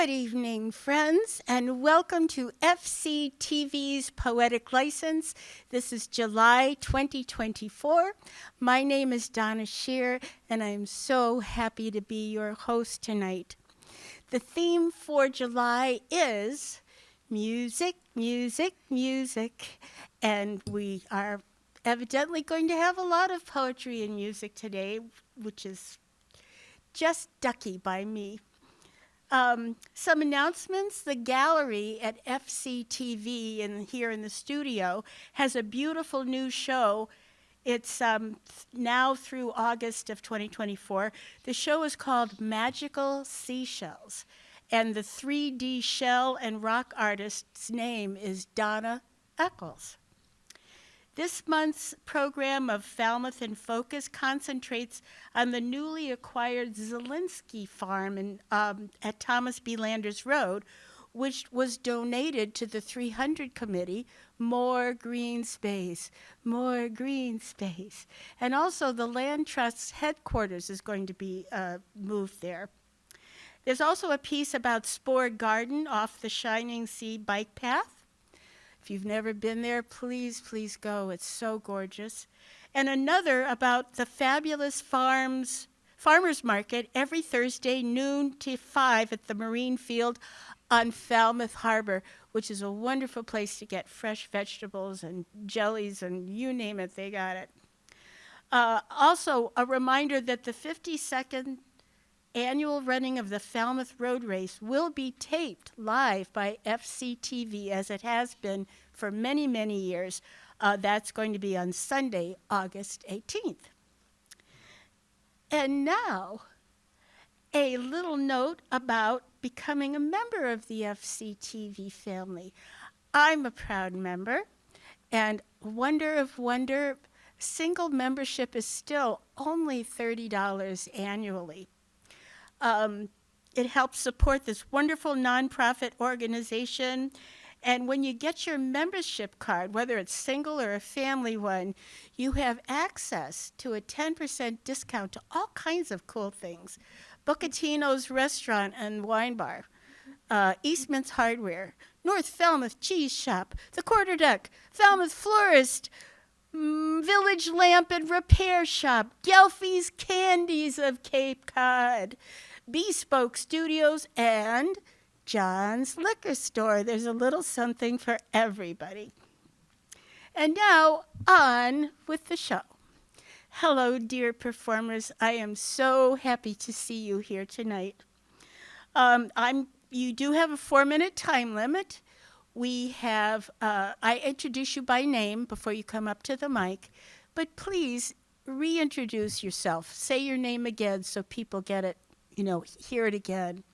Good evening, friends, and welcome to FCTV's Poetic License. This is July 2024. My name is Donna Shear, and I'm so happy to be your host tonight. The theme for July is music, music, music, and we are evidently going to have a lot of poetry and music today, which is just ducky by me. Some announcements. The gallery at FCTV here in the studio has a beautiful new show. It's now through August of 2024. The show is called Magical Seashells, and the 3D shell and rock artist's name is Donna Eccles. This month's program of Falmouth in Focus concentrates on the newly acquired Zielinski Farm at Thomas B. Landers Road, which was donated to the 300 Committee, More Green Space, More Green Space. And also the Land Trust's headquarters is going to be moved there. There's also a piece about Spore Garden off the Shining Sea bike path. If you've never been there, please, please go. It's so gorgeous. And another about the fabulous farmers market every Thursday, noon to 5 at the Marine Field on Falmouth Harbor, which is a wonderful place to get fresh vegetables and jellies and you name it, they got it. Also, a reminder that the 52nd annual running of the Falmouth Road Race will be taped live by FCTV as it has been for many, many years. That's going to be on Sunday, August 18th. And now, a little note about becoming a member of the FCTV family. I'm a proud member, and wonder of wonder, single membership is still only $30 annually. It helps support this wonderful nonprofit organization. And when you get your membership card, whether it's single or a family one, you have access to a 10% discount to all kinds of cool things. Bucatino's Restaurant and Wine Bar, Eastman's Hardware, North Falmouth Cheese Shop, The Quarter Deck, Falmouth Florist, Village Lamp and Repair Shop, Gelfie's Candies of Cape Cod, Bespoke Studios, and John's Liquor Store. There's a little something for everybody. And now, on with the show. Hello, dear performers. I am so happy to see you here tonight. You do have a 4-minute time limit. We have, I introduce you by name before you come up to the mic, but please reintroduce yourself. Say your name again so people get it, hear it again.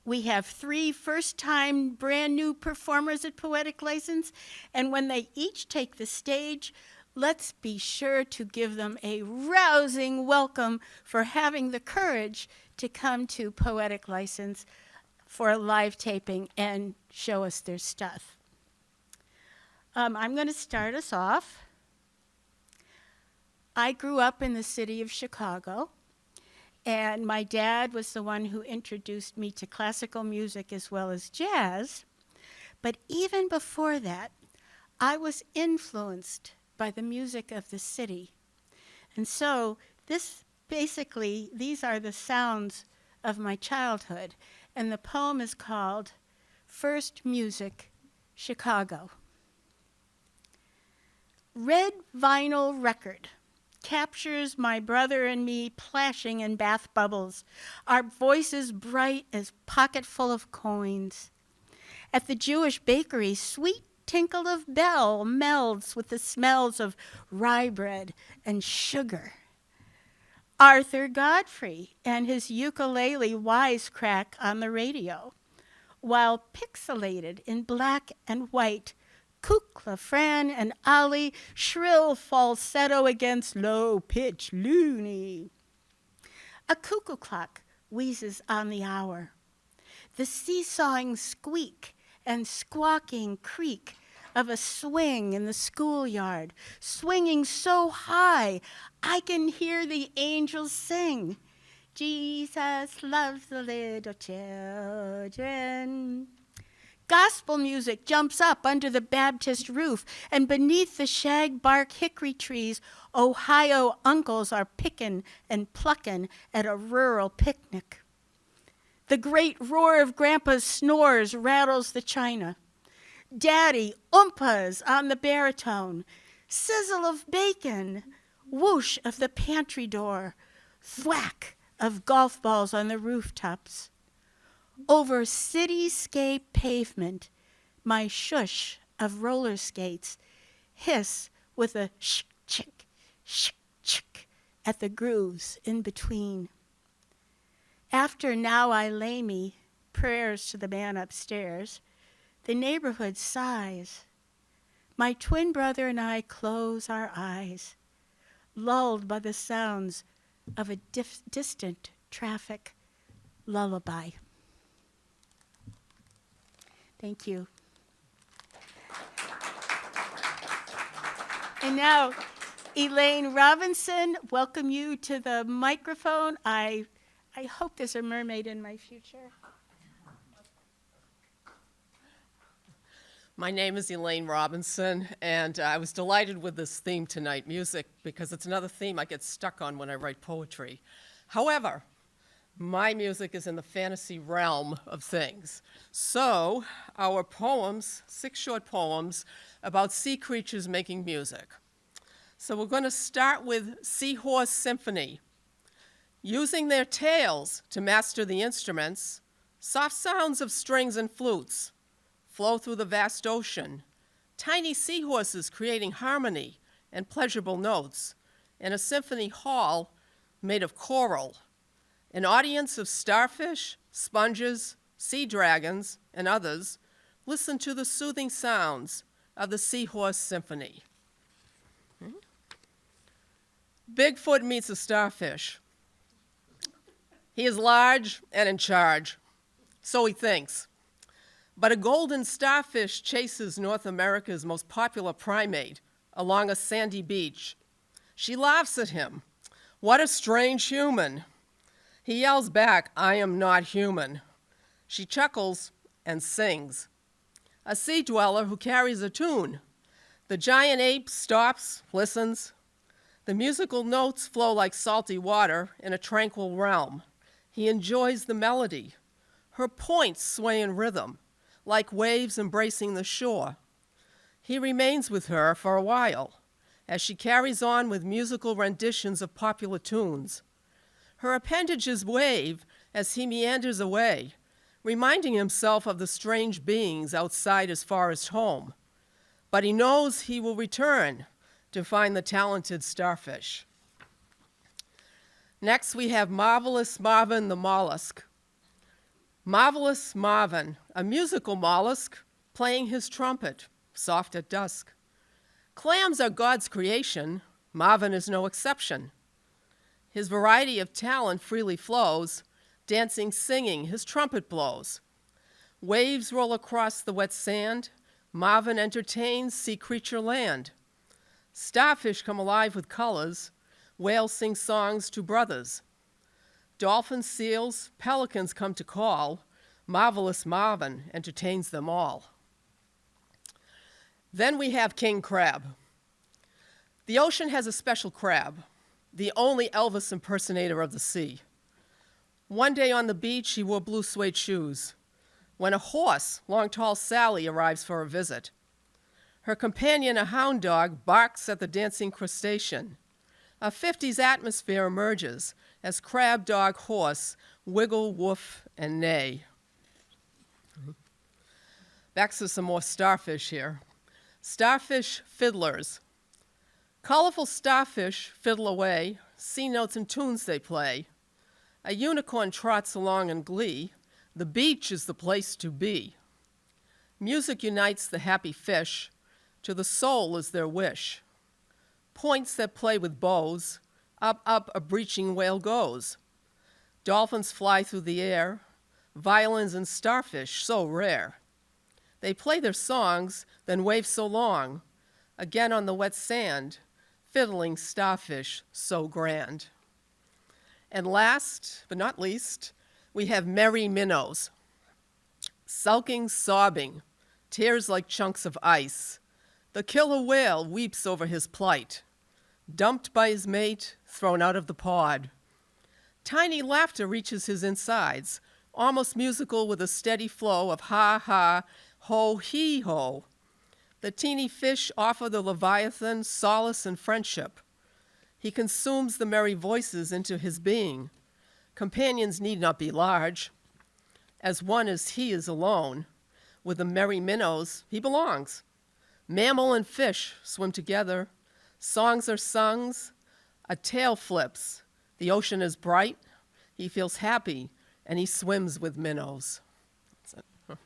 We have 3 first-time brand new performers at Poetic License, and when they each take the stage, let's be sure to give them a rousing welcome for having the courage to come to Poetic License for a live taping and show us their stuff. I'm going to start us off. I grew up in the city of Chicago, and my dad was the one who introduced me to classical music as well as jazz. But even before that, I was influenced by the music of the city. And so these are the sounds of my childhood. And the poem is called First Music, Chicago. Red vinyl record captures my brother and me plashing in bath bubbles, our voices bright as pocket full of coins. At the Jewish bakery, sweet tinkle of bell melds with the smells of rye bread and sugar. Arthur Godfrey and his ukulele wisecrack on the radio, while pixelated in black and white, Kukla, Fran, and Ollie shrill falsetto against low-pitch loony. A cuckoo clock wheezes on the hour. The seesawing squeak and squawking creak of a swing in the schoolyard, swinging so high I can hear the angels sing. Jesus loves the little children. Gospel music jumps up under the Baptist roof, and beneath the shagbark hickory trees, Ohio uncles are pickin' and pluckin' at a rural picnic. The great roar of Grandpa's snores rattles the china. Daddy oompas on the baritone. Sizzle of bacon, whoosh of the pantry door, thwack of golf balls on the rooftops. Over cityscape pavement, my shush of roller skates hiss with a sh-chick at the grooves in between. After Now I Lay Me, prayers to the man upstairs, the neighborhood sighs. My twin brother and I close our eyes, lulled by the sounds of a distant traffic lullaby. Thank you. And now, Elaine Robinson, welcome you to the microphone. I hope there's a mermaid in my future. My name is Elaine Robinson, and I was delighted with this theme tonight, music, because it's another theme I get stuck on when I write poetry. However, my music is in the fantasy realm of things. So, our poems, 6 short poems about sea creatures making music. So we're going to start with Seahorse Symphony. Using their tails to master the instruments, soft sounds of strings and flutes flow through the vast ocean, tiny seahorses creating harmony and pleasurable notes in a symphony hall made of coral. An audience of starfish, sponges, sea dragons, and others listen to the soothing sounds of the Seahorse Symphony. Bigfoot meets a starfish. He is large and in charge, so he thinks. But a golden starfish chases North America's most popular primate along a sandy beach. She laughs at him. What a strange human. He yells back, I am not human. She chuckles and sings. A sea dweller who carries a tune. The giant ape stops, listens. The musical notes flow like salty water in a tranquil realm. He enjoys the melody. Her points sway in rhythm, like waves embracing the shore. He remains with her for a while, as she carries on with musical renditions of popular tunes. Her appendages wave as he meanders away, reminding himself of the strange beings outside his forest home. But he knows he will return to find the talented starfish. Next, we have Marvelous Marvin the mollusk. Marvelous Marvin, a musical mollusk playing his trumpet, soft at dusk. Clams are God's creation. Marvin is no exception. His variety of talent freely flows, dancing, singing, his trumpet blows. Waves roll across the wet sand. Marvin entertains sea creature land. Starfish come alive with colors. Whales sing songs to brothers. Dolphins, seals, pelicans come to call. Marvelous Marvin entertains them all. Then we have King Crab. The ocean has a special crab, the only Elvis impersonator of the sea. One day on the beach, he wore blue suede shoes. When a horse, Long Tall Sally, arrives for a visit, her companion, a hound dog, barks at the dancing crustacean. A 50s atmosphere emerges as crab, dog, horse wiggle, woof, and neigh. Back to some more starfish here. Starfish fiddlers. Colorful starfish fiddle away, sea notes and tunes they play. A unicorn trots along in glee. The beach is the place to be. Music unites the happy fish. To the soul is their wish. Points that play with bows. Up, up, a breaching whale goes. Dolphins fly through the air. Violins and starfish so rare. They play their songs, then wave so long. Again on the wet sand, fiddling starfish so grand. And last but not least, we have merry minnows. Sulking, sobbing, tears like chunks of ice. The killer whale weeps over his plight. Dumped by his mate, thrown out of the pod. Tiny laughter reaches his insides, almost musical with a steady flow of ha ha, ho hee ho. The teeny fish offer the Leviathan solace and friendship. He consumes the merry voices into his being. Companions need not be large. As one as he is alone, with the merry minnows he belongs. Mammal and fish swim together. Songs are sung. A tail flips. The ocean is bright. He feels happy, and he swims with minnows. That's it.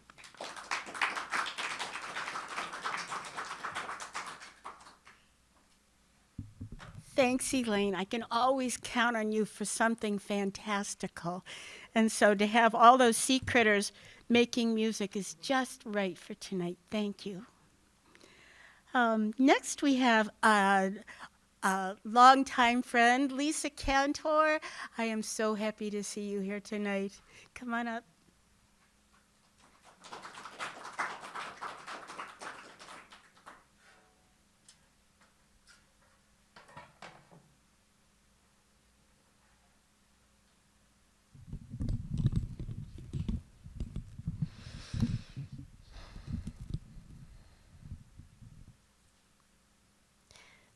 Thanks, Elaine. I can always count on you for something fantastical. And so to have all those sea critters making music is just right for tonight. Thank you. Next, we have a longtime friend, Lisa Cantor. I am so happy to see you here tonight. Come on up.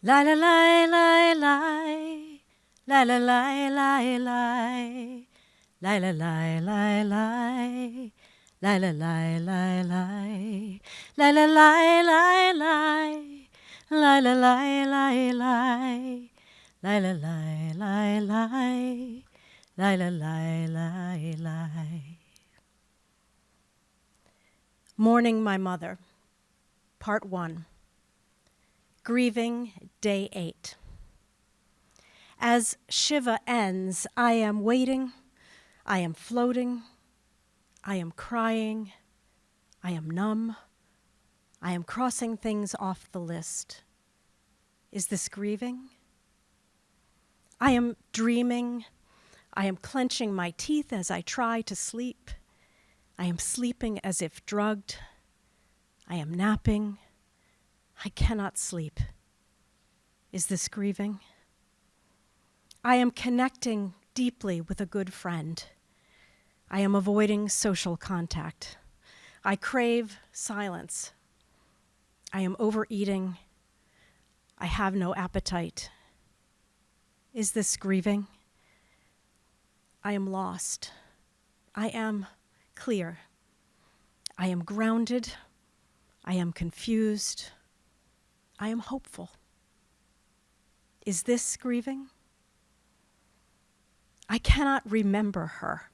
La la la la la, la la la la la, la la la la la, la la la la la, la la la la la, la la la la la, la la la la la, la la la la. Mourning my mother, Part 1. Grieving, Day 8. As Shiva ends, I am waiting, I am floating, I am crying, I am numb, I am crossing things off the list. Is this grieving? I am dreaming, I am clenching my teeth as I try to sleep, I am sleeping as if drugged, I am napping, I cannot sleep. Is this grieving? I am connecting deeply with a good friend. I am avoiding social contact. I crave silence. I am overeating. I have no appetite. Is this grieving? I am lost. I am clear. I am grounded. I am confused. I am hopeful. Is this grieving? I cannot remember her.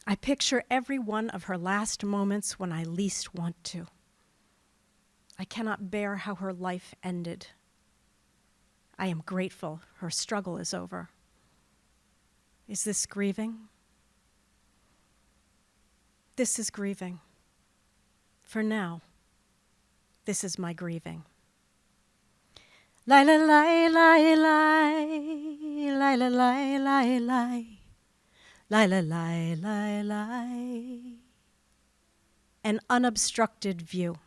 I picture every one of her last moments when I least want to. I cannot bear how her life ended. I am grateful her struggle is over. Is this grieving? This is grieving. For now. This is my grieving. La la la la la, la la la la la, la la la la la. An unobstructed view,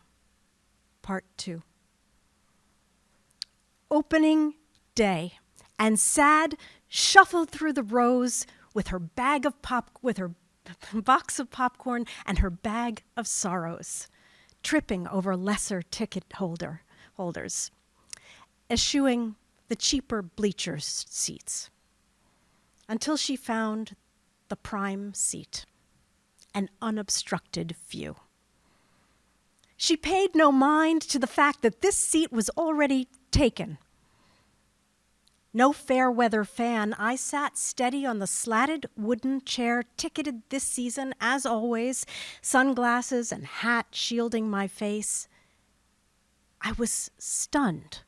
Part 2. Opening day, and Sad shuffled through the rows with her box of popcorn and her bag of sorrows, tripping over lesser ticket holders, eschewing the cheaper bleacher seats, until she found the prime seat, an unobstructed view. She paid no mind to the fact that this seat was already taken. No fair weather fan, I sat steady on the slatted wooden chair, ticketed this season, as always, sunglasses and hat shielding my face. I was stunned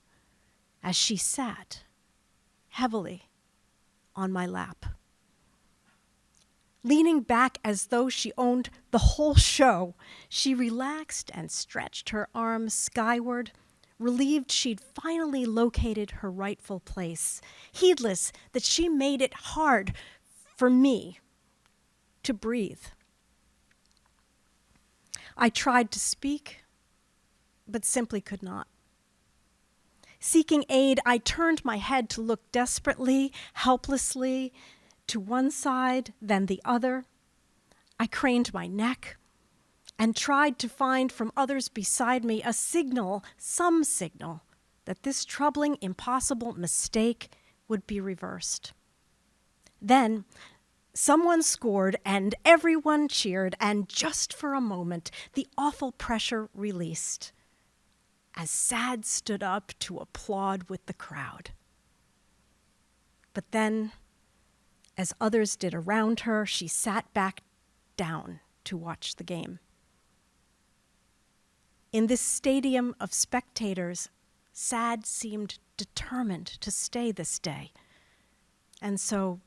as she sat heavily on my lap. Leaning back as though she owned the whole show, she relaxed and stretched her arms skyward, relieved she'd finally located her rightful place, heedless that she made it hard for me to breathe. I tried to speak, but simply could not. Seeking aid, I turned my head to look desperately, helplessly, to one side, then the other. I craned my neck and tried to find from others beside me a signal, some signal, that this troubling, impossible mistake would be reversed. Then, someone scored and everyone cheered, and just for a moment, the awful pressure released as Sad stood up to applaud with the crowd. But then, as others did around her, she sat back down to watch the game. In this stadium of spectators, Sad seemed determined to stay this day. And so,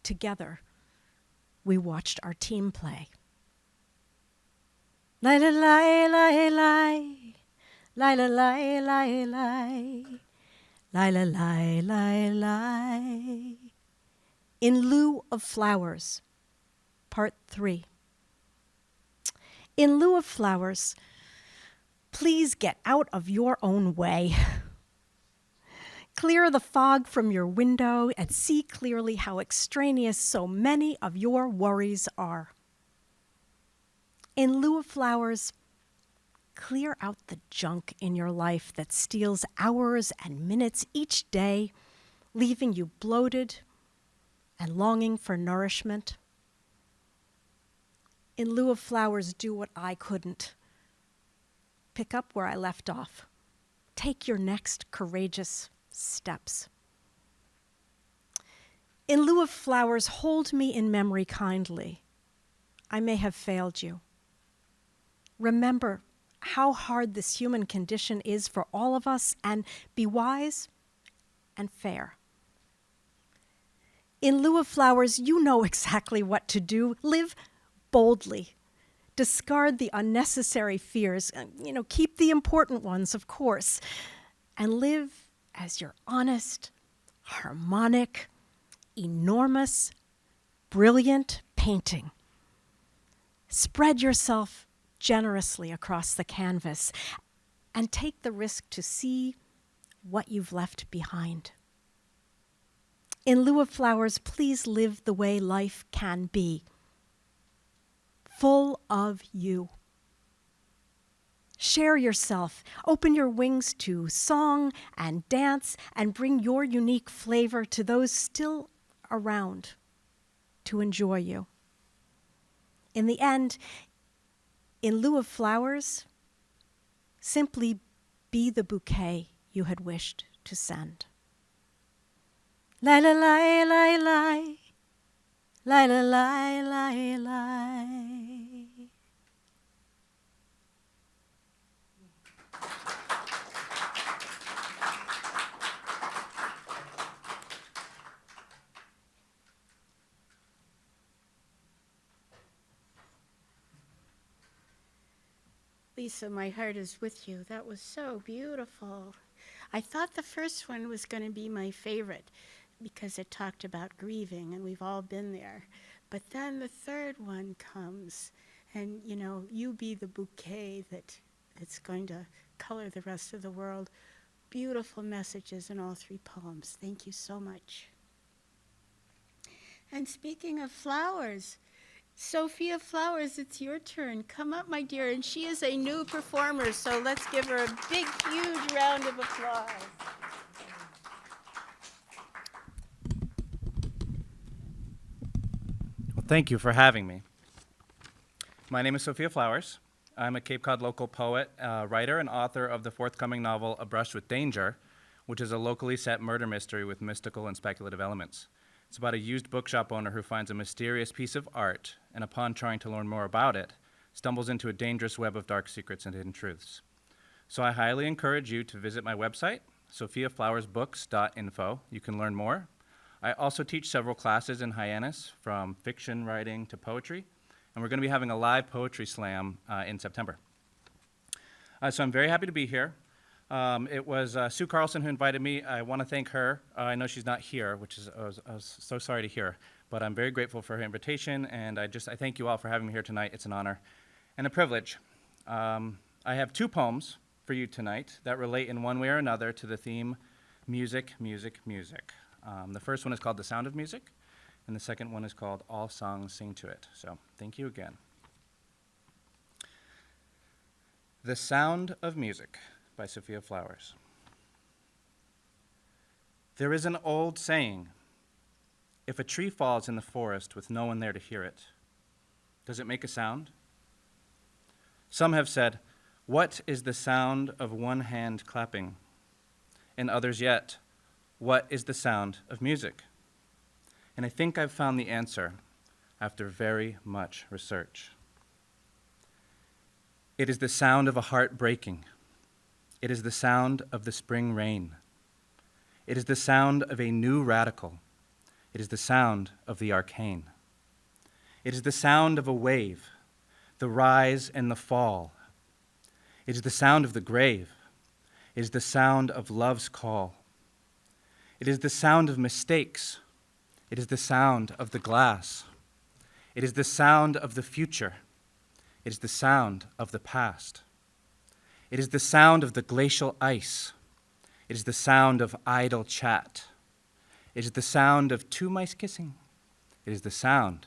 together, we watched our team play. Lie, lie, lie, lie, lie. Lie, lie, lie, lie, lie. Lie, lie, lie, lie, lie. In lieu of flowers, part 3. In lieu of flowers, please get out of your own way. Clear the fog from your window and see clearly how extraneous so many of your worries are. In lieu of flowers, clear out the junk in your life that steals hours and minutes each day, leaving you bloated and longing for nourishment. In lieu of flowers, do what I couldn't. Pick up where I left off. Take your next courageous steps. In lieu of flowers, hold me in memory kindly. I may have failed you. Remember how hard this human condition is for all of us, and be wise and fair. In lieu of flowers, you know exactly what to do. Live boldly. Discard the unnecessary fears. Keep the important ones, of course. And live as your honest, harmonic, enormous, brilliant painting. Spread yourself generously across the canvas and take the risk to see what you've left behind. In lieu of flowers, please live the way life can be, full of you. Share yourself, open your wings to song and dance, and bring your unique flavor to those still around to enjoy you. In the end, in lieu of flowers, simply be the bouquet you had wished to send. Lie, lie, lie, lie, lie. Lie, lie, lie, lie, lie. Lisa, my heart is with you. That was so beautiful. I thought the first one was going to be my favorite because it talked about grieving, and we've all been there. But then the third one comes, and you be the bouquet that's going to color the rest of the world. Beautiful messages in all 3 poems. Thank you so much. And speaking of flowers, Sophia Flowers, it's your turn. Come up, my dear. And she is a new performer, so let's give her a big, huge round of applause. Well, thank you for having me. My name is Sophia Flowers. I'm a Cape Cod local poet, writer, and author of the forthcoming novel A Brush with Danger, which is a locally set murder mystery with mystical and speculative elements. It's about a used bookshop owner who finds a mysterious piece of art, and upon trying to learn more about it, stumbles into a dangerous web of dark secrets and hidden truths. So I highly encourage you to visit my website, sophiaflowersbooks.info. You can learn more. I also teach several classes in Hyannis, from fiction writing to poetry, and we're going to be having a live poetry slam in September. So I'm very happy to be here. It was Sue Carlson who invited me. I want to thank her. I know she's not here, which is I was so sorry to hear, but I'm very grateful for her invitation, and I thank you all for having me here tonight. It's an honor and a privilege. I have two poems for you tonight that relate in one way or another to the theme music, music, music. The first one is called The Sound of Music, and the second one is called All Songs Sing to It. So thank you again. The Sound of Music by Sophia Flowers. There is an old saying, if a tree falls in the forest with no one there to hear it, does it make a sound? Some have said, what is the sound of one hand clapping? And others yet, what is the sound of music? And I think I've found the answer after very much research. It is the sound of a heart breaking. It is the sound of the spring rain. It is the sound of a new radical. It is the sound of the arcane. It is the sound of a wave, the rise and the fall. It is the sound of the grave. It is the sound of love's call. It is the sound of mistakes. It is the sound of the glass. It is the sound of the future. It is the sound of the past. It is the sound of the glacial ice. It is the sound of idle chat. It is the sound of two mice kissing. It is the sound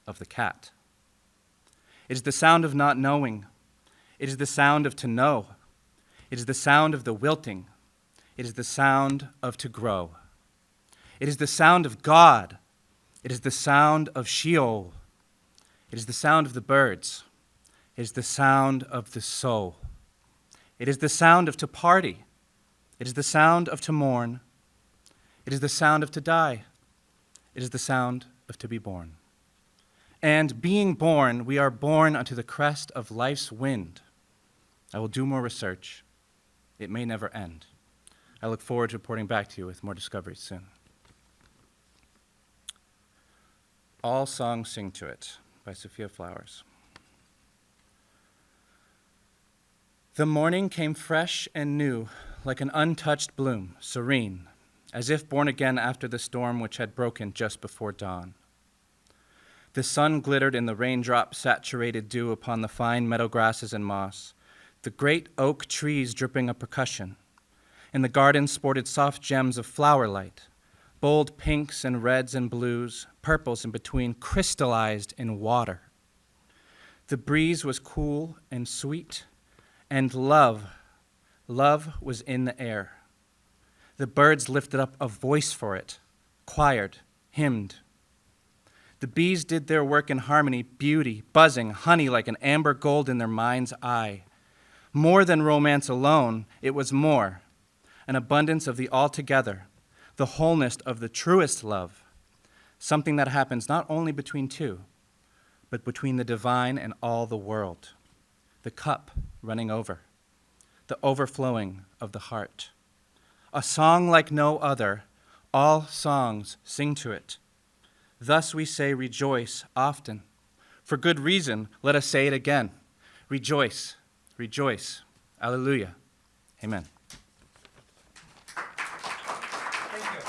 of the cat. It is the sound of not knowing. It is the sound of to know. It is the sound of the wilting. It is the sound of to grow. It is the sound of God. It is the sound of Sheol. It is the sound of the birds. It is the sound of the soul. It is the sound of to party. It is the sound of to mourn. It is the sound of to die. It is the sound of to be born. And being born, we are born unto the crest of life's wind. I will do more research. It may never end. I look forward to reporting back to you with more discoveries soon. All Songs Sing to It by Sophia Flowers. The morning came fresh and new, like an untouched bloom, serene, as if born again after the storm which had broken just before dawn. The sun glittered in the raindrop-saturated dew upon the fine meadow grasses and moss, the great oak trees dripping a percussion. In the garden sported soft gems of flower light, bold pinks and reds and blues, purples in between, crystallized in water. The breeze was cool and sweet, and love was in the air. The birds lifted up a voice for it, choired, hymned. The bees did their work in harmony, beauty, buzzing, honey like an amber gold in their mind's eye. More than romance alone, it was more, an abundance of the altogether, the wholeness of the truest love, something that happens not only between two, but between the divine and all the world, the cup running over, the overflowing of the heart. A song like no other, all songs sing to it. Thus we say rejoice often. For good reason, let us say it again. Rejoice, rejoice. Alleluia. Amen. Thank you.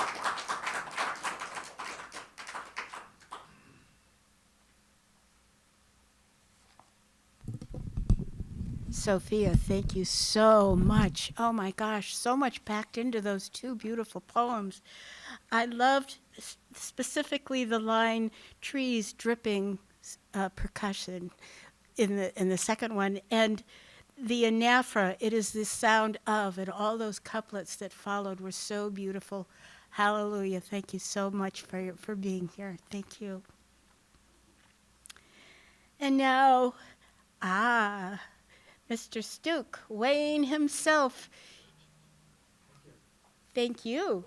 Sophia, thank you so much. Oh my gosh, so much packed into those two beautiful poems. I loved specifically the line "trees dripping percussion" in the second one, and the anaphora, "it is the sound of," and all those couplets that followed were so beautiful. Hallelujah! Thank you so much for being here. Thank you. And now, Mr. Stuke, Wayne himself. Thank you.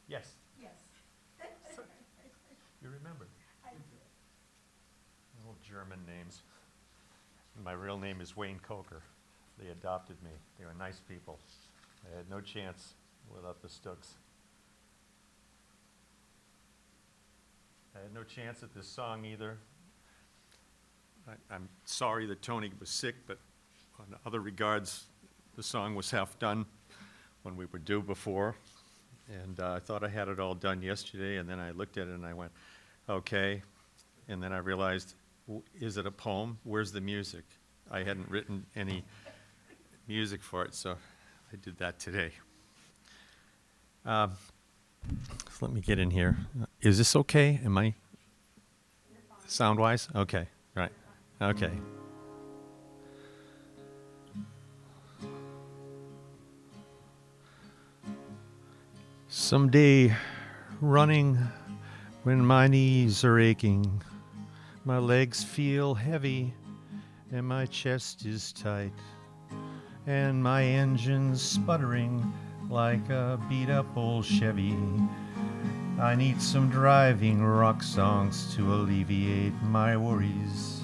Yes. Yes. You remember? Little German names. My real name is Wayne Coker. They adopted me. They were nice people. I had no chance without the Stooks. I had no chance at this song either. I'm sorry that Tony was sick, but on other regards, the song was half done when we were due before. And I thought I had it all done yesterday, and then I looked at it and I went, okay. And then I realized, is it a poem? Where's the music? I hadn't written any music for it, so I did that today. So let me get in here. Is this okay? Am I sound-wise? Okay, right. Okay. Someday, running when my knees are aching, my legs feel heavy and my chest is tight, and my engine's sputtering like a beat-up old Chevy. I need some driving rock songs to alleviate my worries,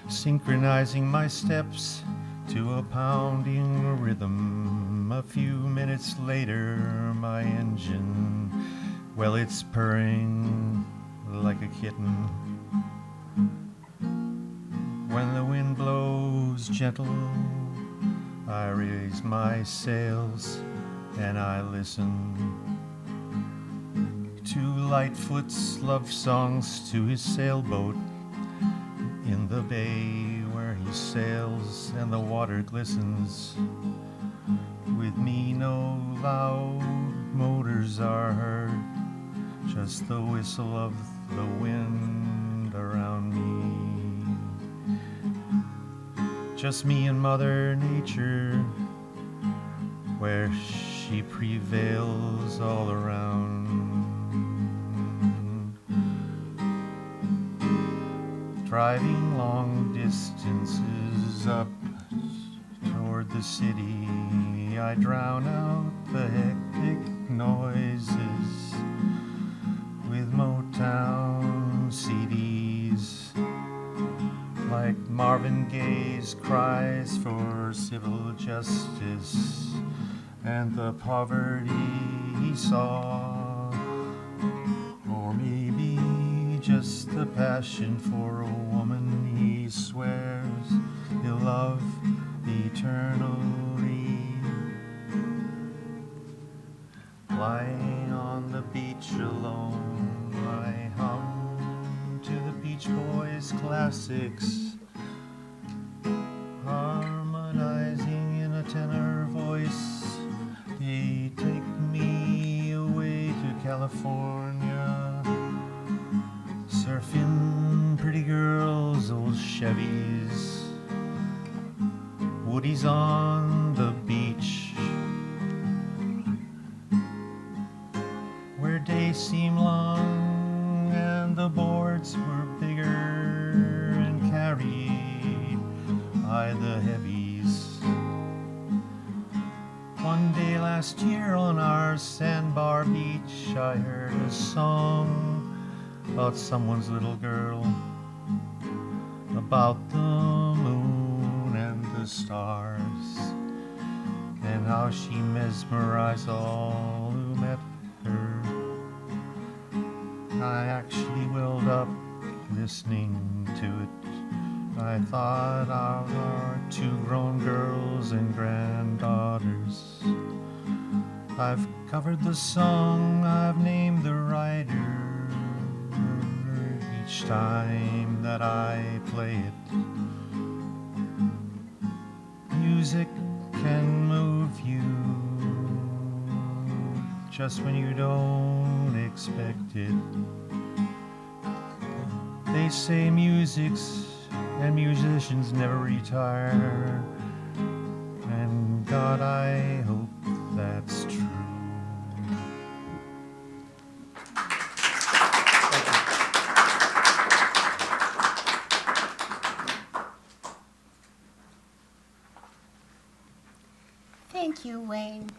synchronizing my steps to a pounding rhythm. A few minutes later, my engine, well, it's purring like a kitten. When the wind blows gentle, I raise my sails and I listen to Lightfoot's love songs to his sailboat in the bay where he sails and the water glistens. With me no loud motors are heard, just the whistle of the wind around me. Just me and Mother Nature, where she prevails all around. Driving long distances up toward the city, I drown out the hectic noises with Motown CDs, like Marvin Gaye's cries for civil justice and the poverty he saw, or maybe just the passion for a woman he swears he'll love eternally. Lying on the beach alone, I hum to the Beach Boys classics, harmonizing in a tenor voice. They take me away to California, surfing pretty girls, old Chevys, Woody's on the beach, where days seem long and the boards were bigger and carried by the heavies. One day last year on our sandbar beach, I heard a song about someone's little girl, about the moon and the stars, and how she mesmerized all who met her. I actually welled up listening to it. I thought of our two grown girls and granddaughters. I've covered the song, I've named the writer each time that I play it. Music can move you just when you don't expect it. They say music's and musicians never retire, and God, I hope that's true. Thank you, Wayne.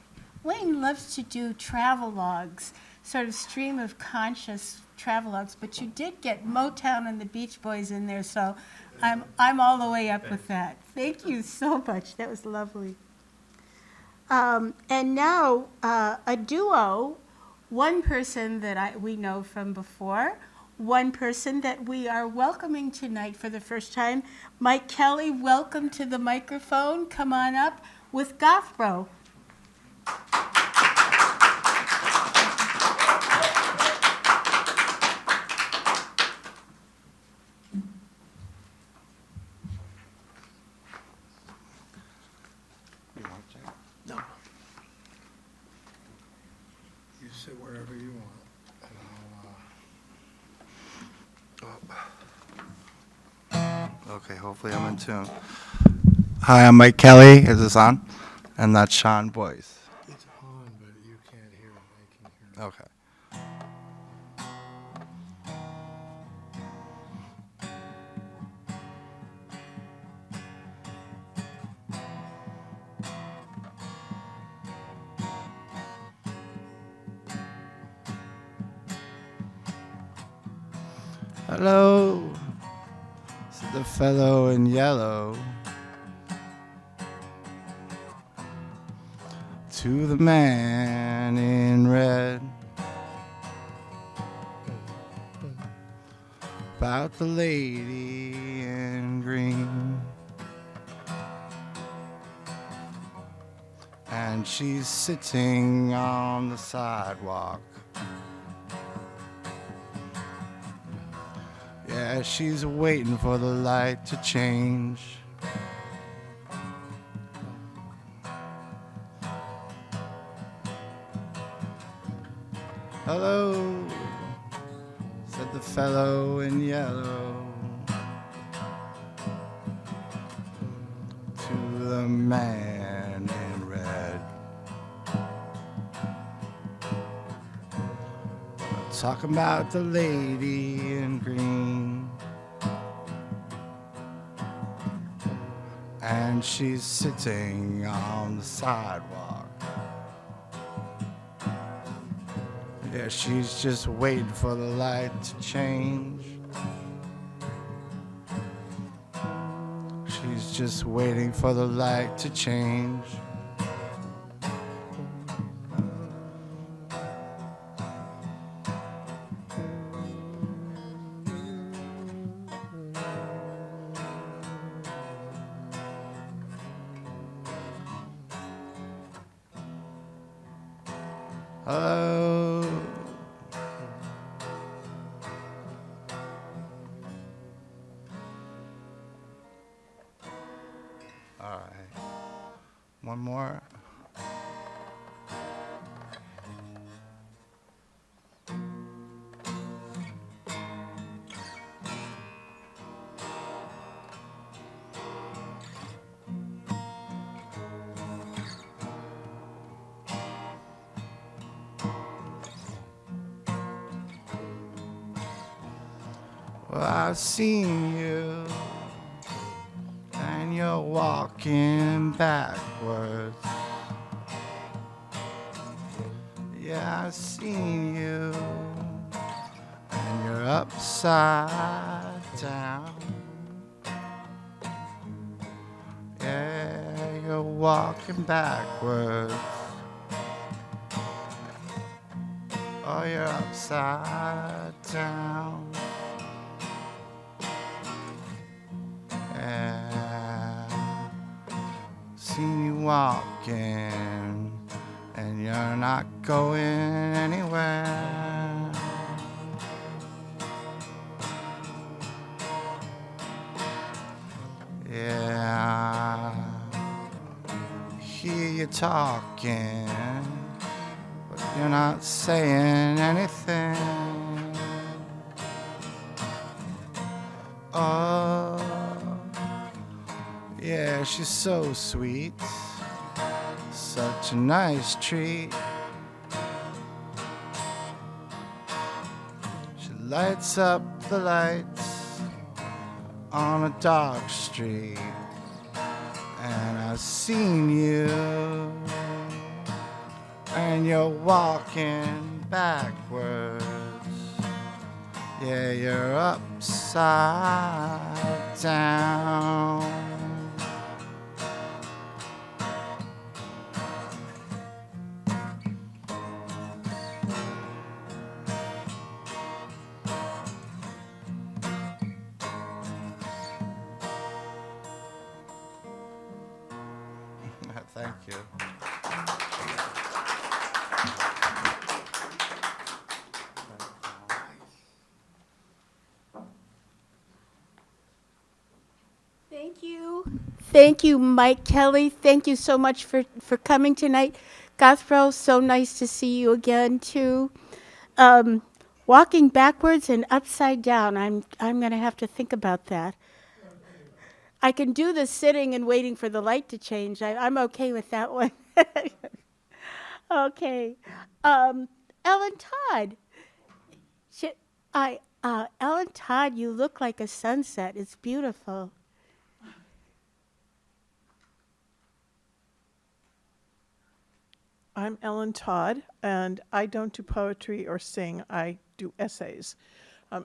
Wayne loves to do travelogues, sort of stream of conscious travelogues, but you did get Motown and the Beach Boys in there, so I'm all the way up with that. Thank you so much. That was lovely. And now a duo one person that we know from before, one person that we are welcoming tonight for the first time. Mike Kelly, welcome to the microphone. Come on up with Gothbro. No. You sit wherever you want, and okay, hopefully I'm in tune. Hi, I'm Mike Kelly. Is this on? And that's Sean Boyce. It's on, but you can't hear it. I can hear it. Okay. Hello, said the fellow in yellow to the man in red about the lady in green. And she's sitting on the sidewalk. Yeah, she's waiting for the light to change. Hello, said the fellow in yellow to the man in red. Talking about the lady in green. And she's sitting on the sidewalk. Yeah, she's just waiting for the light to change. She's just waiting for the light to change. Hello. All right. One more. Well, I've seen you, and you're walking backwards. Yeah, I've seen you, and you're upside down. Yeah, you're walking backwards. Oh, you're upside down. Yeah, seen you walking, and you're not going anywhere. Yeah, hear you talking, but you're not saying anything. Oh, yeah, she's so sweet, such a nice treat. She lights up the lights on a dark street, and I've seen you, and you're walking backwards. Yeah, you're upside down. Thank you. Thank you. Thank you, Mike Kelly. Thank you so much for coming tonight. Gothro, so nice to see you again, too. Um, walking backwards and upside down. I'm going to have to think about that. I can do the sitting and waiting for the light to change. I'm okay with that one. Okay. Ellen Todd. Sh Ellen Todd, you look like a sunset. It's beautiful. I'm Ellen Todd, and I don't do poetry or sing. I do essays.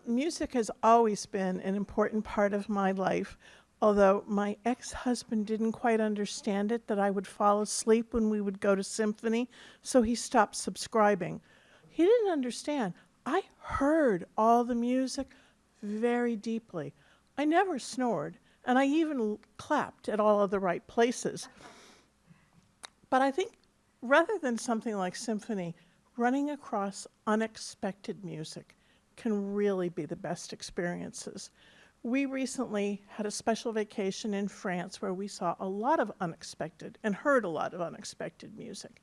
Music has always been an important part of my life, although my ex-husband didn't quite understand it, that I would fall asleep when we would go to symphony, so he stopped subscribing. He didn't understand. I heard all the music very deeply. I never snored, and I even clapped at all of the right places. But I think rather than something like symphony, running across unexpected music can really be the best experiences. We recently had a special vacation in France where we saw a lot of unexpected and heard a lot of unexpected music.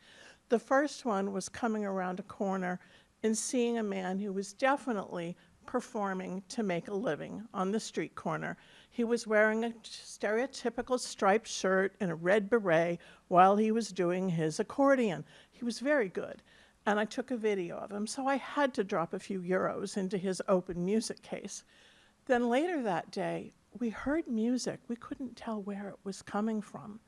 The first one was coming around a corner and seeing a man who was definitely performing to make a living on the street corner. He was wearing a stereotypical striped shirt and a red beret while he was doing his accordion. He was very good, and I took a video of him, so I had to drop a few euros into his open music case. Then later that day, we heard music. We couldn't tell where it was coming from.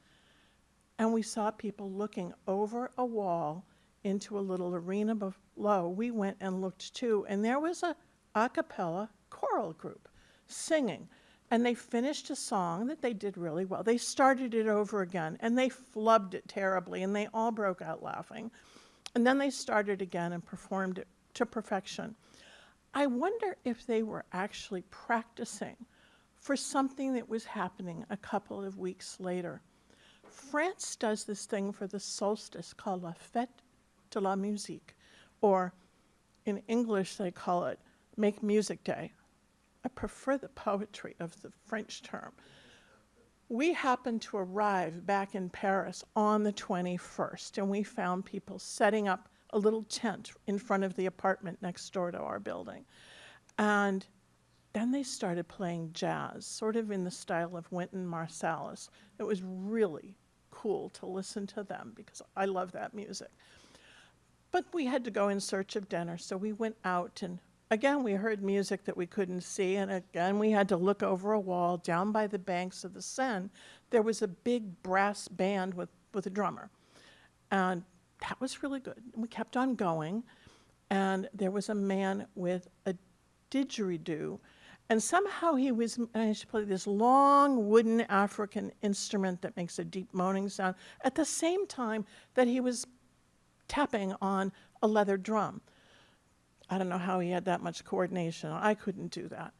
And we saw people looking over a wall into a little arena below. We went and looked too, and there was a cappella choral group singing. And they finished a song that they did really well. They started it over again, and they flubbed it terribly, and they all broke out laughing. And then they started again and performed it to perfection. I wonder if they were actually practicing for something that was happening a couple of weeks later. France does this thing for the solstice called La Fête de la Musique, or in English they call it Make Music Day. I prefer the poetry of the French term. We happened to arrive back in Paris on the 21st, and we found people setting up a little tent in front of the apartment next door to our building. And then they started playing jazz, sort of in the style of Wynton Marsalis. It was really cool to listen to them because I love that music. But we had to go in search of dinner, so we went out, and again we heard music that we couldn't see, and again we had to look over a wall. Down by the banks of the Seine, there was a big brass band with a drummer. And that was really good. And we kept on going, and there was a man with a didgeridoo, and somehow he was managed to play this long wooden African instrument that makes a deep moaning sound at the same time that he was tapping on a leather drum. I don't know how he had that much coordination. I couldn't do that.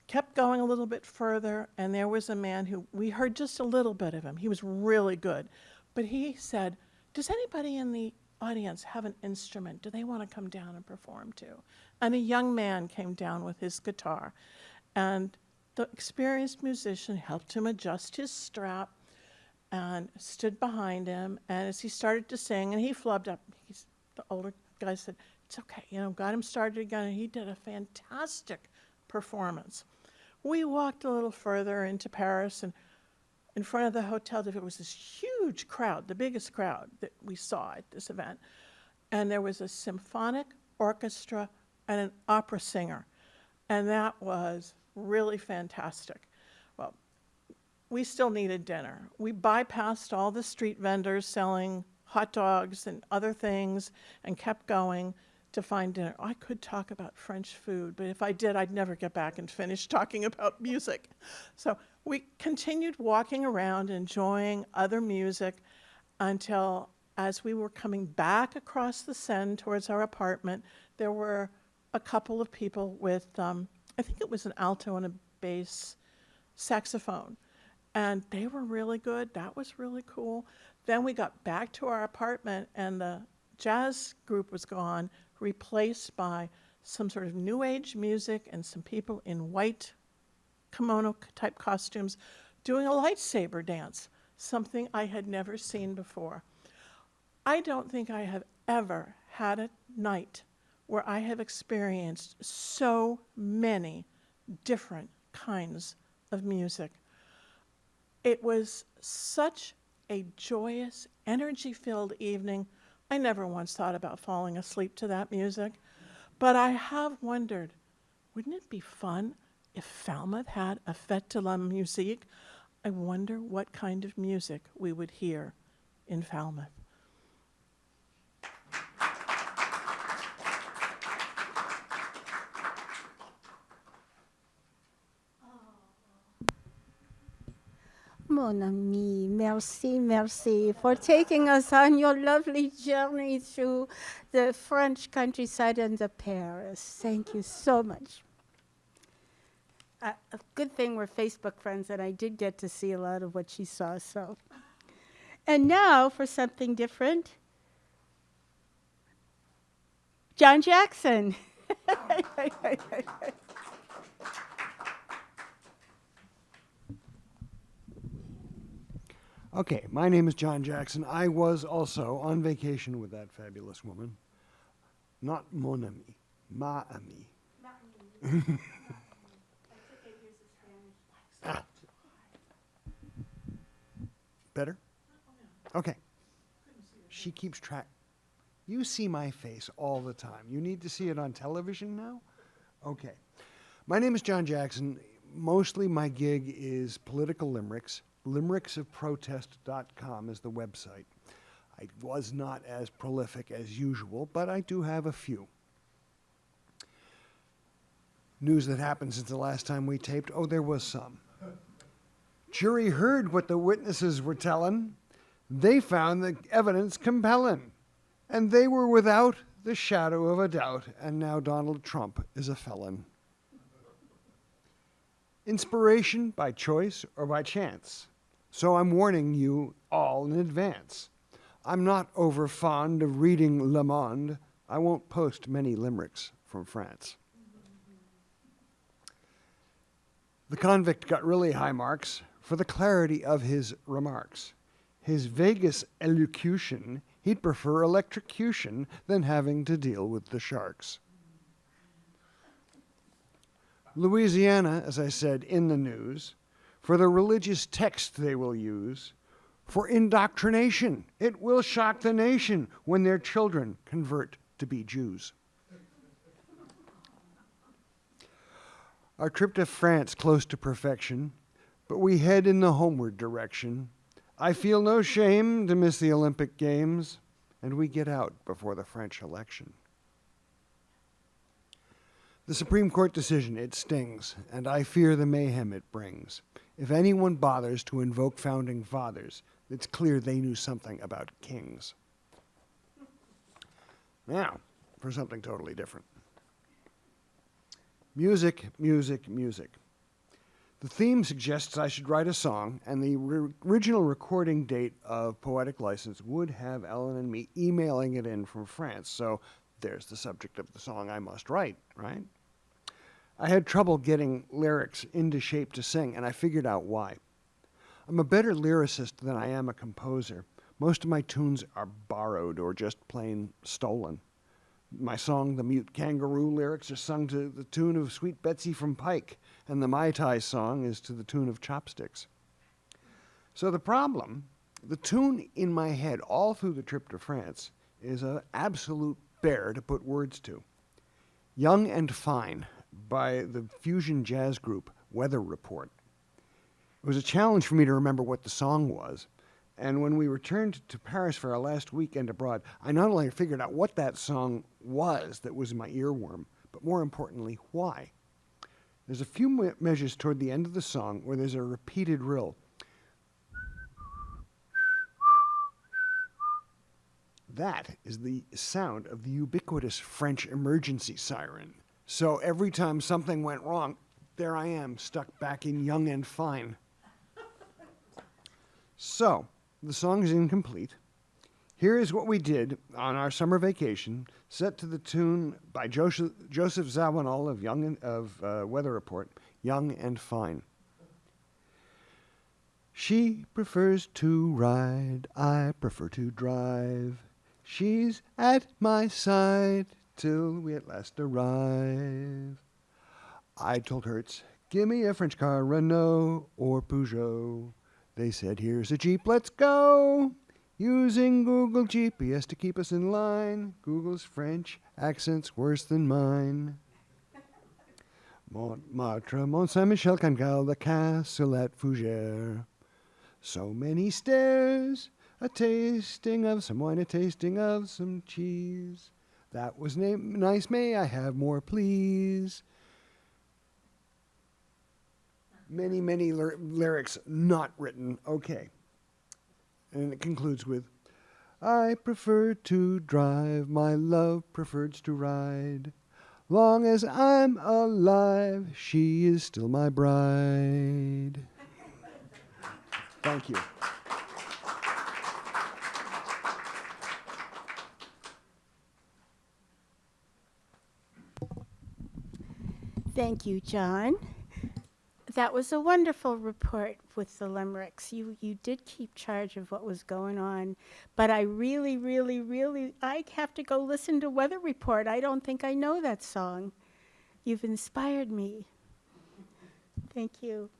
Kept going a little bit further, and there was a man who, we heard just a little bit of him. He was really good. But he said, does anybody in the audience have an instrument? Do they want to come down and perform too? And a young man came down with his guitar, and the experienced musician helped him adjust his strap and stood behind him. And as he started to sing, and he flubbed up, the older guy said, it's okay, got him started again, and he did a fantastic performance. We walked a little further into Paris, and in front of the Hotel de Ville was this huge crowd, the biggest crowd that we saw at this event. And there was a symphonic orchestra and an opera singer. And that was really fantastic. Well, we still needed dinner. We bypassed all the street vendors selling hot dogs and other things and kept going to find dinner. I could talk about French food, but if I did, I'd never get back and finish talking about music. So we continued walking around, enjoying other music until, as we were coming back across the Seine towards our apartment, there were a couple of people with, I think it was an alto and a bass saxophone. And they were really good. That was really cool. Then we got back to our apartment, and the jazz group was gone, replaced by some sort of new age music and some people in white kimono type costumes doing a lightsaber dance, something I had never seen before. I don't think I have ever had a night where I have experienced so many different kinds of music. It was such a joyous, energy-filled evening. I never once thought about falling asleep to that music, but I have wondered, wouldn't it be fun if Falmouth had a Fête de la Musique? I wonder what kind of music we would hear in Falmouth. Mon ami, merci, merci for taking us on your lovely journey through the French countryside and the Paris. Thank you so much. A good thing we're Facebook friends, and I did get to see a lot of what she saw. So, and now for something different, John Jackson. Okay, my name is John Jackson. I was also on vacation with that fabulous woman. Not mon ami, ma ami. Ah. Better? Okay. She keeps track. You see my face all the time. You need to see it on television now? Okay. My name is John Jackson. Mostly my gig is political limericks. Limericksofprotest.com is the website. I was not as prolific as usual, but I do have a few. News that happened since the last time we taped. Oh, there was some. Jury heard what the witnesses were telling. They found the evidence compelling. And they were without the shadow of a doubt. And now Donald Trump is a felon. Inspiration by choice or by chance. So I'm warning you all in advance. I'm not over fond of reading Le Monde. I won't post many limericks from France. The convict got really high marks for the clarity of his remarks. His Vegas elocution, he'd prefer electrocution than having to deal with the sharks. Louisiana, as I said in the news, for the religious text they will use, for indoctrination. It will shock the nation when their children convert to be Jews. Our trip to France close to perfection, but we head in the homeward direction. I feel no shame to miss the Olympic Games, and we get out before the French election. The Supreme Court decision, it stings, and I fear the mayhem it brings. If anyone bothers to invoke founding fathers, it's clear they knew something about kings. Now, for something totally different. Music, music, music. The theme suggests I should write a song, and the original recording date of Poetic License would have Ellen and me emailing it in from France, so there's the subject of the song I must write, right? I had trouble getting lyrics into shape to sing, and I figured out why. I'm a better lyricist than I am a composer. Most of my tunes are borrowed or just plain stolen. My song, The Mute Kangaroo, lyrics are sung to the tune of Sweet Betsy from Pike, and the Mai Tai song is to the tune of Chopsticks. So the problem, the tune in my head all through the trip to France is an absolute bear to put words to. Young and Fine by the fusion jazz group Weather Report. It was a challenge for me to remember what the song was. And when we returned to Paris for our last weekend abroad, I not only figured out what that song was that was my earworm, but more importantly, why. There's a few measures toward the end of the song where there's a repeated rill. That is the sound of the ubiquitous French emergency siren. So every time something went wrong, there I am, stuck back in Young and Fine. So, the song is incomplete. Here is what we did on our summer vacation, set to the tune by Joseph Zawinul of Weather Report, Young and Fine. She prefers to ride, I prefer to drive. She's at my side till we at last arrive. I told Hertz, give me a French car, Renault or Peugeot. They said, here's a Jeep, let's go. Using Google GPS to keep us in line. Google's French accent's worse than mine. Montmartre, Mont Saint-Michel, Cancale, the castle at Fougères. So many stairs, a tasting of some wine, a tasting of some cheese. That was nice, may I have more, please? Many, many lyrics not written. Okay. And it concludes with, I prefer to drive, my love prefers to ride. Long as I'm alive, she is still my bride. Thank you. Thank you, John. That was a wonderful report with the limericks. You did keep charge of what was going on. But I really, really, really, I have to go listen to Weather Report. I don't think I know that song. You've inspired me. Thank you.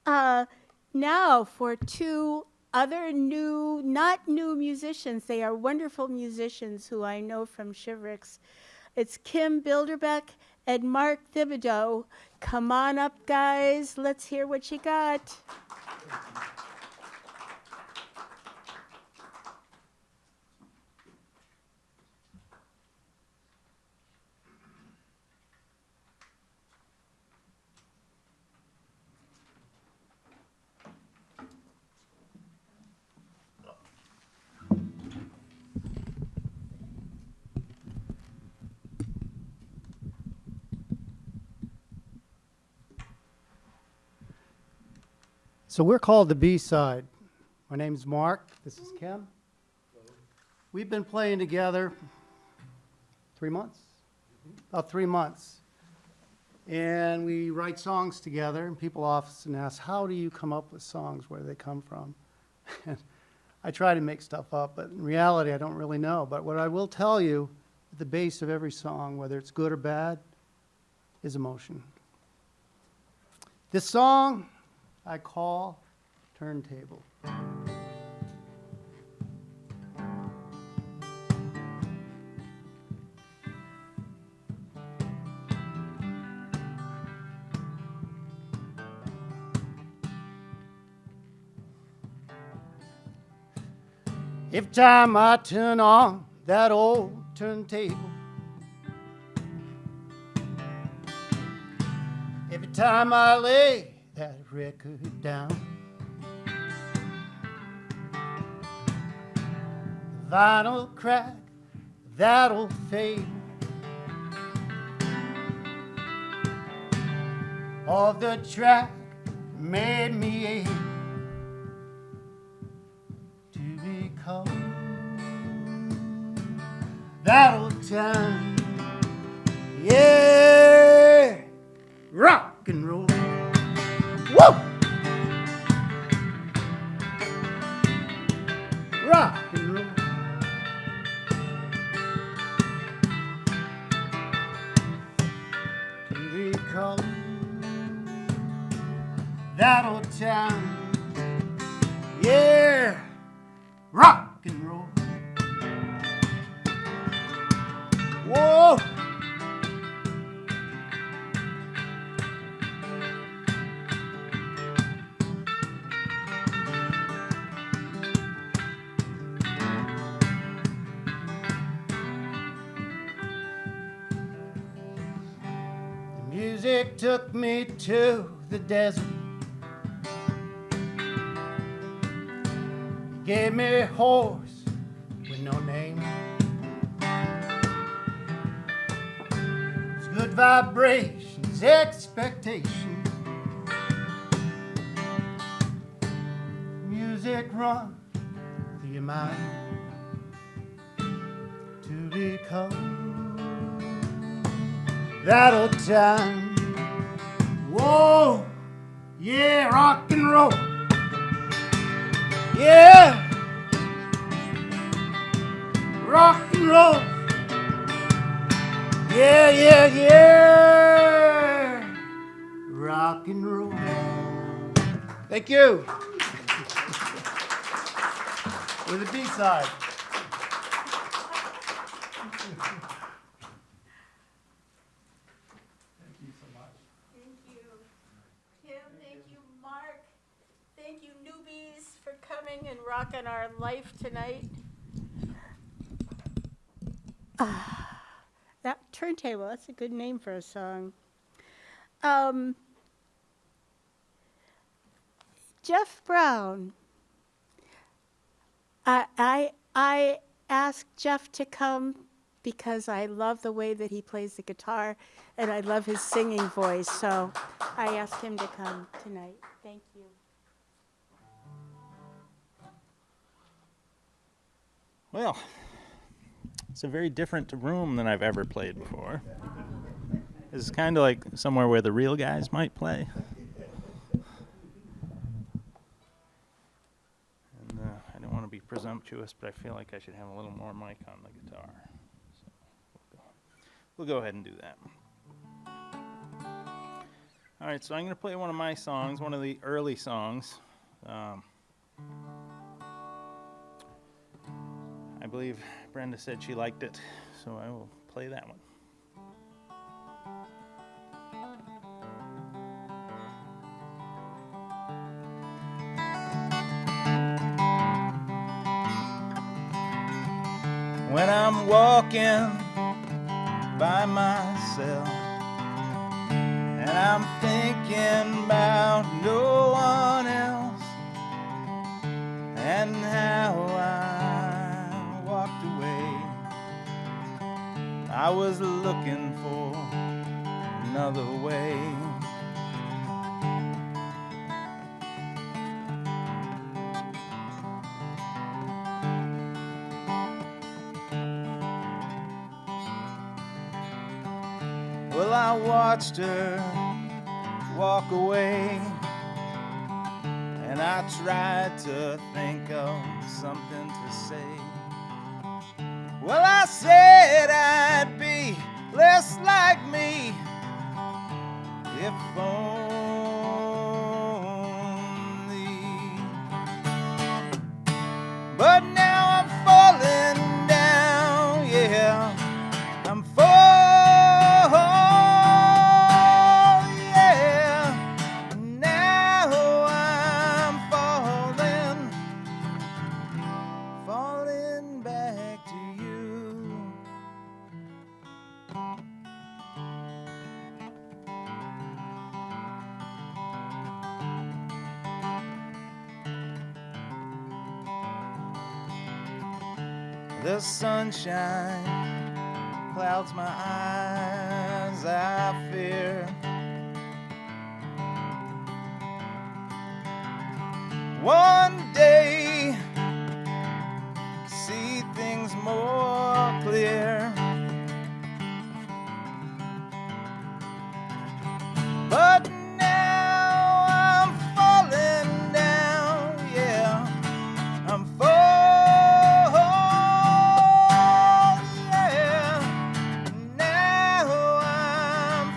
Now for two other not new musicians. They are wonderful musicians who I know from Shivrix. It's Kim Bilderbeck and Mark Thibodeau. Come on up, guys. Let's hear what you got. So we're called the B-side. My name's Mark. This is Kim. We've been playing together 3 months, about 3 months. And we write songs together, and people often ask, how do you come up with songs? Where do they come from? And I try to make stuff up, but in reality, I don't really know. But what I will tell you, at the base of every song, whether it's good or bad, is emotion. This song I call Turntable. Every time I turn on that old turntable, every time I lay that record down, the vinyl crack, that'll fade. Of the track made me ache to become that old time. Yeah, rock and roll. Woo! Rock and roll. To recall that old time. Yeah, rock and roll. Whoa! Music took me to the desert, gave me a horse with no name. It's good vibrations, expectations. Music does it run through your mind to become that old time? Whoa, yeah, rock and roll. Yeah, rock and roll. Yeah, yeah, yeah, rock and roll. Thank you. With the B-side. Thank you, Kim. Thank you, Mark. Thank you, newbies, for coming and rocking our life tonight. That turntable, that's a good name for a song. Jeff Brown. I asked Jeff to come because I love the way that he plays the guitar and I love his singing voice. So I asked him to come tonight. Thank you. Well, it's a very different room than I've ever played before. This is kind of like somewhere where the real guys might play. And I don't want to be presumptuous, but I feel like I should have a little more mic on the guitar. So we'll go ahead and do that. All right, so I'm going to play one of my songs, one of the early songs. I believe Brenda said she liked it, so I will play that one. When I'm walking by myself and I'm thinking about no one else and how I walked away, I was looking for another way. Well, I watched her walk away, and I tried to think of something to say. Well, I said I'd be less like me if only. But now I'm falling down, yeah, I'm falling, yeah, now I'm falling back to you. The sunshine clouds my eyes, I fear. One day, see things more clear. But now I'm falling down, yeah, I'm falling, yeah, now I'm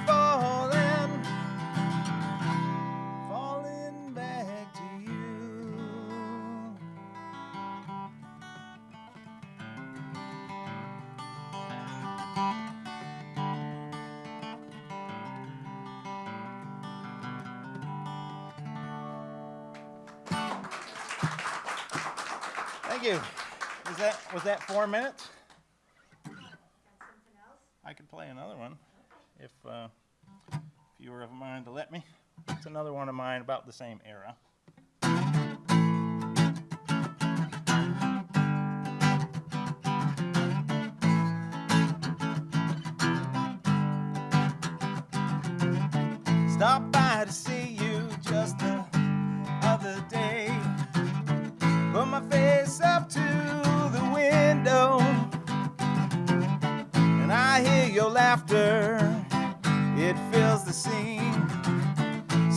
falling back to you. Thank you. Was that 4 minutes? I could play another one if you were of a mind to let me. It's another one of mine about the same era. Stopped by to see you just the other day.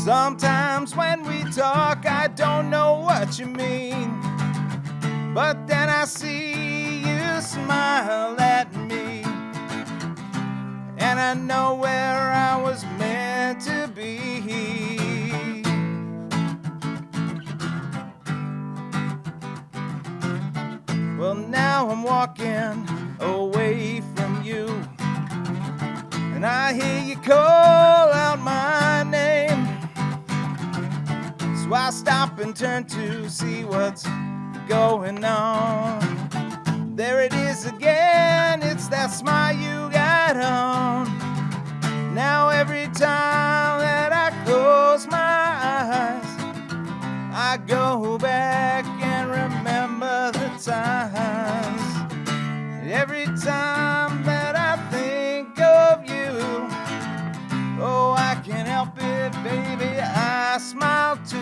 Sometimes when we talk, I don't know what you mean, but then I see you smile at me, and I know where I was meant to be. Well, now I'm walking away from you, and I hear you call out my name. So I stop and turn to see what's going on. There it is again, it's that smile you got on. Now every time that I close my eyes, I go back and remember the times. Every time that I think of you, oh, I can't help it, baby, I smile too.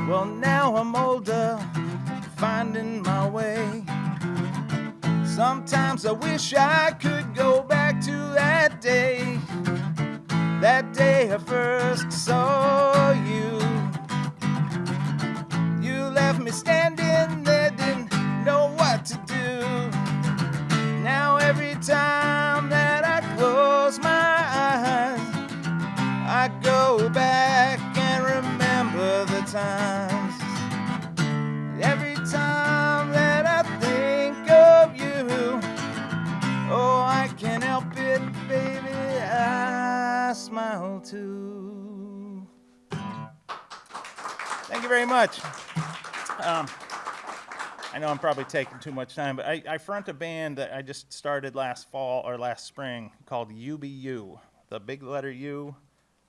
Well, now I'm older, finding my way. Sometimes I wish I could go back to that day I first saw you. You left me standing there, didn't know what to do. Now every time that I close my eyes, I go back and remember the times. Every time that I think of you, oh, I can't help it, baby, I smile too. Thank you very much. I know I'm probably taking too much time, but I front a band that I just started last fall or last spring called UBU. The big letter U,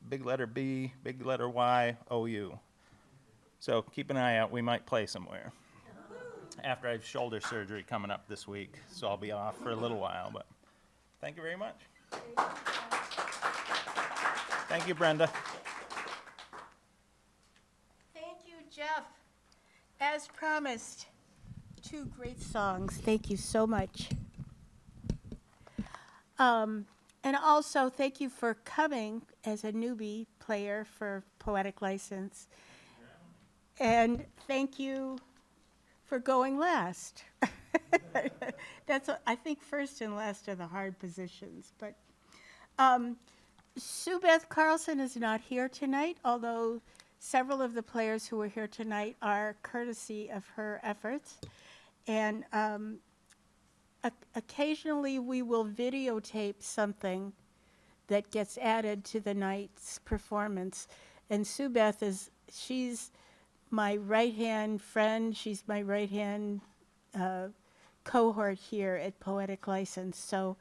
big letter B, big letter Y, OU. So keep an eye out, we might play somewhere. After I have shoulder surgery coming up this week, so I'll be off for a little while, but thank you very much. Thank you, Brenda. Thank you, Jeff. As promised, 2 great songs. Thank you so much. And also, thank you for coming as a newbie player for Poetic License. And thank you for going last. That's, I think first and last are the hard positions. But Sue Beth Carlson is not here tonight, although several of the players who are here tonight are courtesy of her efforts. And occasionally we will videotape something that gets added to the night's performance. And Sue Beth she's my right-hand friend. She's my right-hand cohort here at Poetic License. So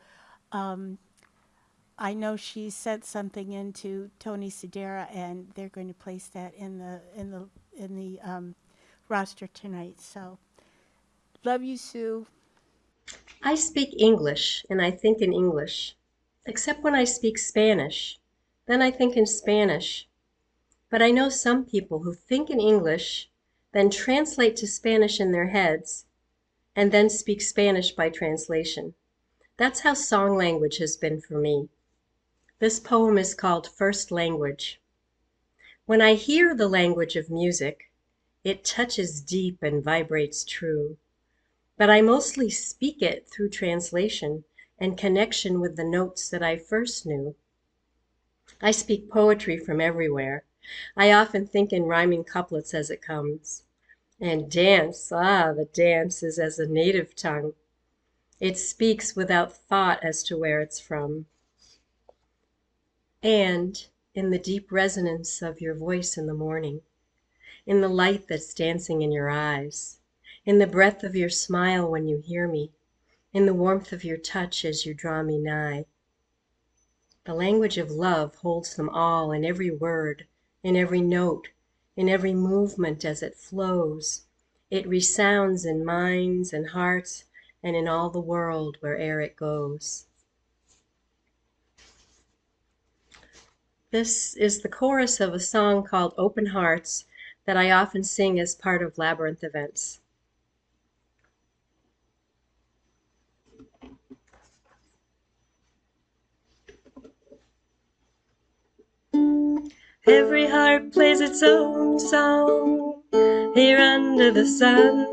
I know she sent something into Tony Sedera, and they're going to place that in the roster tonight. So love you, Sue. I speak English and I think in English, except when I speak Spanish. Then I think in Spanish. But I know some people who think in English, then translate to Spanish in their heads, and then speak Spanish by translation. That's how song language has been for me. This poem is called First Language. When I hear the language of music, it touches deep and vibrates true. But I mostly speak it through translation and connection with the notes that I first knew. I speak poetry from everywhere. I often think in rhyming couplets as it comes. And dance, the dance is as a native tongue. It speaks without thought as to where it's from. And in the deep resonance of your voice in the morning, in the light that's dancing in your eyes, in the breath of your smile when you hear me, in the warmth of your touch as you draw me nigh. The language of love holds them all in every word, in every note, in every movement as it flows. It resounds in minds and hearts and in all the world where'er it goes. This is the chorus of a song called Open Hearts that I often sing as part of Labyrinth events. Every heart plays its own song here under the sun.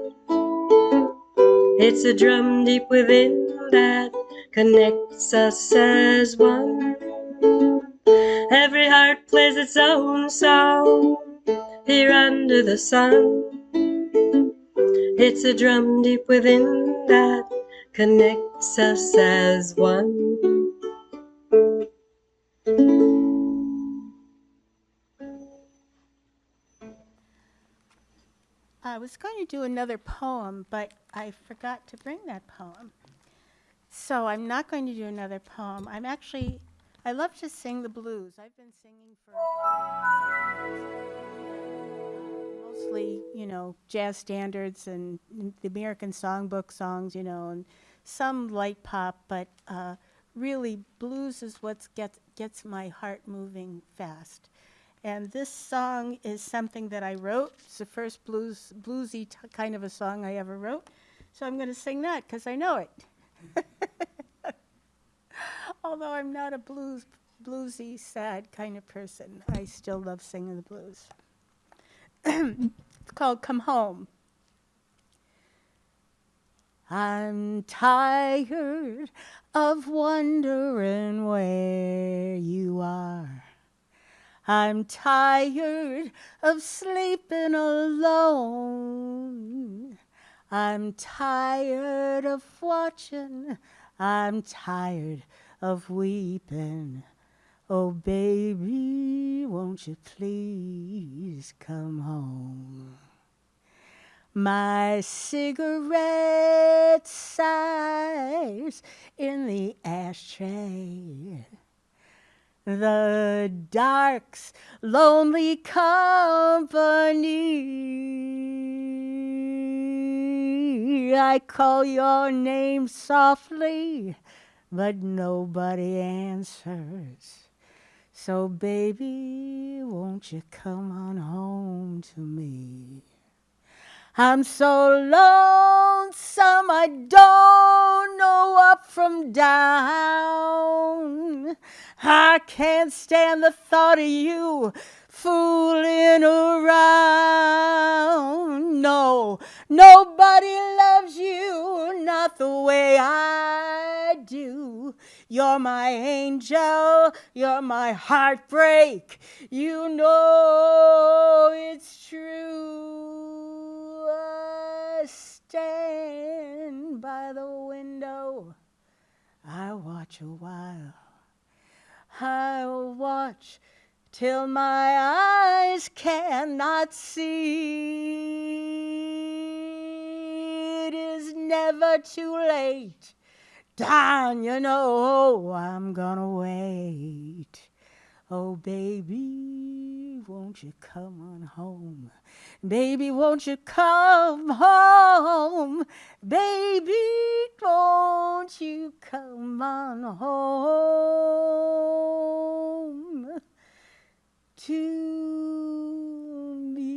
It's a drum deep within that connects us as one. Every heart plays its own song here under the sun. It's a drum deep within that connects us as one. I was going to do another poem, but I forgot to bring that poem. So I'm not going to do another poem. I love to sing the blues. I've been singing for 40 years, mostly, jazz standards and the American songbook songs, and some light pop, but really blues is what gets my heart moving fast. And this song is something that I wrote. It's the first bluesy kind of a song I ever wrote. So I'm going to sing that because I know it. Although I'm not a bluesy, sad kind of person, I still love singing the blues. It's called Come Home. I'm tired of wondering where you are. I'm tired of sleeping alone. I'm tired of watching. I'm tired of weeping. Oh, baby, won't you please come home? My cigarette sighs in the ashtray. The dark's lonely company. I call your name softly, but nobody answers. So baby, won't you come on home to me? I'm so lonesome, I don't know up from down. I can't stand the thought of you fooling around. No, nobody loves you, not the way I do. You're my angel, you're my heartbreak. You know it's true. I stand by the window, I watch a while. I'll watch till my eyes cannot see. It is never too late. Darn, you know I'm gonna wait. Oh, baby, won't you come on home? Baby, won't you come home? Baby, won't you come on home to me?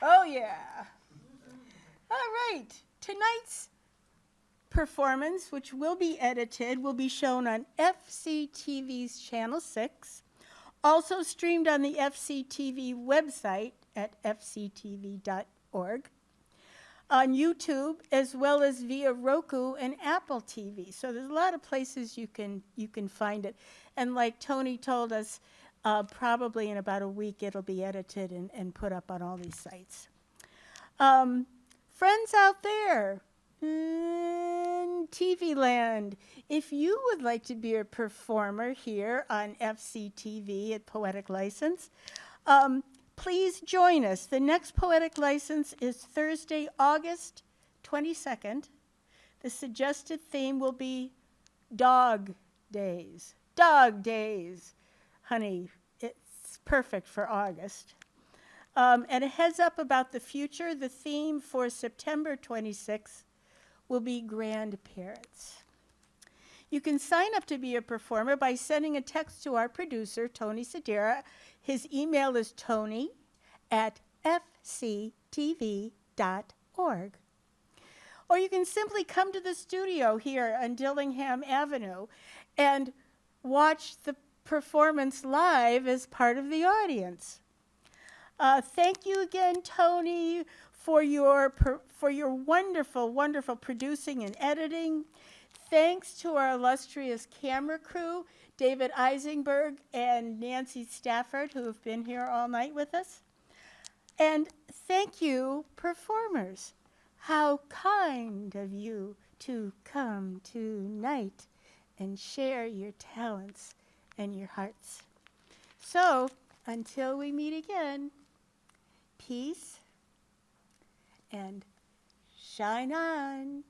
Oh, yeah. All right. Tonight's performance, which will be edited, will be shown on FCTV's Channel 6, also streamed on the FCTV website at fctv.org, on YouTube, as well as via Roku and Apple TV. So there's a lot of places you can find it. And like Tony told us, probably in about a week it'll be edited and put up on all these sites. Friends out there in TV land, if you would like to be a performer here on FCTV at Poetic License, please join us. The next Poetic License is Thursday, August 22nd. The suggested theme will be Dog Days. Dog Days. Honey, it's perfect for August. And a heads up about the future, the theme for September 26th will be grandparents. You can sign up to be a performer by sending a text to our producer, Tony Sedera. His email is tony@fctv.org. Or you can simply come to the studio here on Dillingham Avenue and watch the performance live as part of the audience. Thank you again, Tony, for your wonderful, wonderful producing and editing. Thanks to our illustrious camera crew, David Eisenberg and Nancy Stafford, who have been here all night with us. And thank you, performers. How kind of you to come tonight and share your talents and your hearts. So, until we meet again, peace and shine on.